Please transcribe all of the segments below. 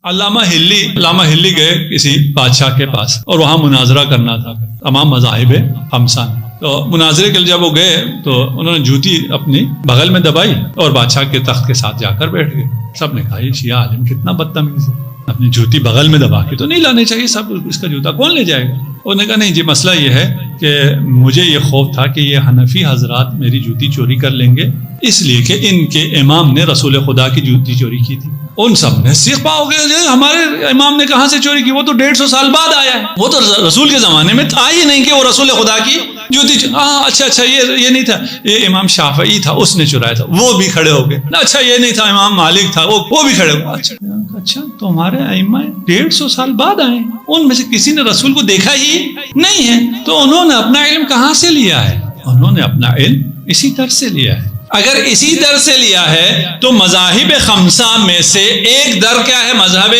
علامہ ہلی گئے کسی بادشاہ کے پاس اور وہاں مناظرہ کرنا تھا تمام مذاہب خمسہ نے. تو مناظرے کے لیے جب وہ گئے تو انہوں نے جوتی اپنی بغل میں دبائی اور بادشاہ کے تخت کے ساتھ جا کر بیٹھ گئے. سب نے کہا یہ شیعہ عالم کتنا بدتمیز ہے، اپنی جوتی بغل میں دبا کے تو نہیں لانے چاہیے، سب اس کا جوتا کون لے جائے گا. انہوں نے کہا نہیں جی، مسئلہ یہ ہے کہ مجھے یہ خوف تھا کہ یہ حنفی حضرات میری جوتی چوری کر لیں گے، اس لیے کہ ان کے امام نے رسول خدا کی جوتی چوری کی تھی. ان سب نے سیخ پاؤ گے ہمارے امام نے کہاں سے چوری کی، وہ تو 150 سال بعد آیا ہے، وہ تو رسول کے زمانے میں تھا ہی نہیں کہ وہ رسول خدا کی جوتی اچھا یہ نہیں تھا، یہ امام شافعی تھا اس نے چرایا تھا، وہ بھی کھڑے ہو گئے. اچھا یہ نہیں تھا، امام مالک تھا وہ بھی کھڑے ہو گئے. اچھا تو ہمارے ائمہ 150 سال بعد آئے، ان میں سے کسی نے رسول کو دیکھا ہی نہیں ہے، تو انہوں نے اپنا علم کہاں سے لیا ہے؟ انہوں نے اپنا علم اسی طرح سے لیا ہے. اگر اسی در سے لیا ہے تو مذاہب خمسہ میں سے ایک در کیا ہے؟ مذہب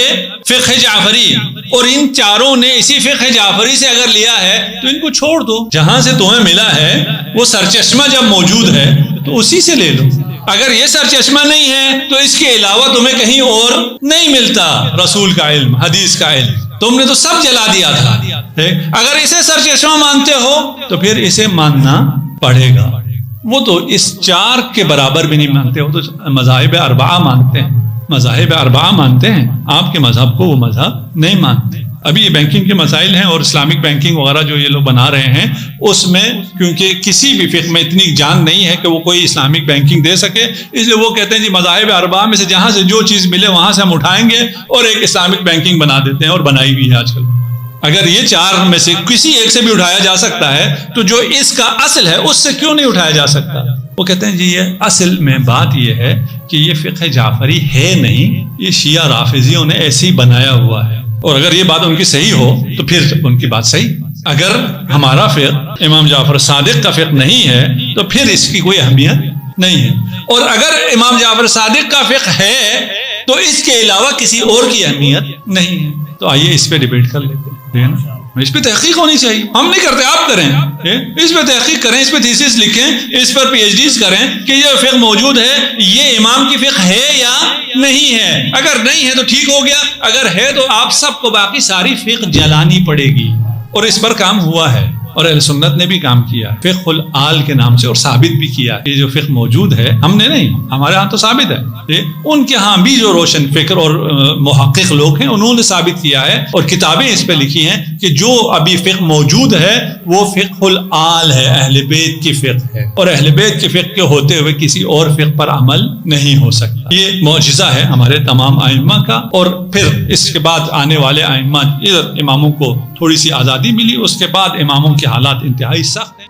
فقہ جعفری، اور ان چاروں نے اسی فقہ جعفری سے اگر لیا ہے تو ان کو چھوڑ دو. جہاں سے تمہیں ملا ہے وہ سرچشمہ جب موجود ہے تو اسی سے لے لو. اگر یہ سرچشمہ نہیں ہے تو اس کے علاوہ تمہیں کہیں اور نہیں ملتا رسول کا علم، حدیث کا علم. تم نے تو سب جلا دیا تھا. اگر اسے سرچشمہ مانتے ہو تو پھر اسے ماننا پڑے گا. وہ تو اس 4 کے برابر بھی نہیں مانتے، وہ تو مذاہب اربعہ مانتے ہیں، مذاہب اربعہ مانتے ہیں. آپ کے مذہب کو وہ مذہب نہیں مانتے. ابھی یہ بینکنگ کے مسائل ہیں اور اسلامک بینکنگ وغیرہ جو یہ لوگ بنا رہے ہیں، اس میں کیونکہ کسی بھی فقہ میں اتنی جان نہیں ہے کہ وہ کوئی اسلامک بینکنگ دے سکے، اس لیے وہ کہتے ہیں جی مذاہب اربعہ میں سے جہاں سے جو چیز ملے وہاں سے ہم اٹھائیں گے اور ایک اسلامک بینکنگ بنا دیتے ہیں، اور بنائی بھی ہے آج کل. اگر یہ 4 میں سے کسی ایک سے بھی اٹھایا جا سکتا ہے تو جو اس کا اصل ہے اس سے کیوں نہیں اٹھایا جا سکتا؟ وہ کہتے ہیں جی یہ اصل میں بات یہ ہے کہ یہ فقہ جعفری ہے نہیں، یہ شیعہ رافضیوں نے ایسے ہی بنایا ہوا ہے. اور اگر یہ بات ان کی صحیح ہو تو پھر ان کی بات صحیح. اگر ہمارا فقہ امام جعفر صادق کا فقہ نہیں ہے تو پھر اس کی کوئی اہمیت نہیں ہے. اور اگر امام جعفر صادق کا فقہ ہے تو اس کے علاوہ کسی اور کی اہمیت نہیں ہے. تو آئیے اس پہ ڈیبیٹ کر لیتے ہیں. اس پہ تحقیق ہونی چاہیے، ہم نہیں کرتے، آپ کریں. اس پہ تحقیق کریں، اس پہ تھیسس لکھیں، اس پر پی ایچ ڈیز کریں کہ یہ فقہ موجود ہے، یہ امام کی فقہ ہے یا نہیں ہے. اگر نہیں ہے تو ٹھیک ہو گیا، اگر ہے تو آپ سب کو باقی ساری فقہ جلانی پڑے گی. اور اس پر کام ہوا ہے اور اہل سنت نے بھی کام کیا، فقہ الآل کے نام سے، اور ثابت بھی کیا. یہ جو فقہ موجود ہے ہم نے نہیں، ہمارے ہاں تو ثابت ہے. ان کے ہاں بھی جو روشن فکر اور محقق لوگ ہیں انہوں نے ثابت کیا ہے اور کتابیں اس پہ لکھی ہیں کہ جو ابھی فقہ موجود ہے وہ فقہ الآل ہے، اہل بیت کی فقہ ہے، اور اہل بیت کی فقہ کے ہوتے ہوئے کسی اور فقہ پر عمل نہیں ہو سکتا. یہ معجزہ ہے ہمارے تمام ائمہ کا. اور پھر اس کے بعد آنے والے ائمہ، اماموں کو تھوڑی سی آزادی ملی، اس کے بعد اماموں کے حالات انتہائی سخت ہیں.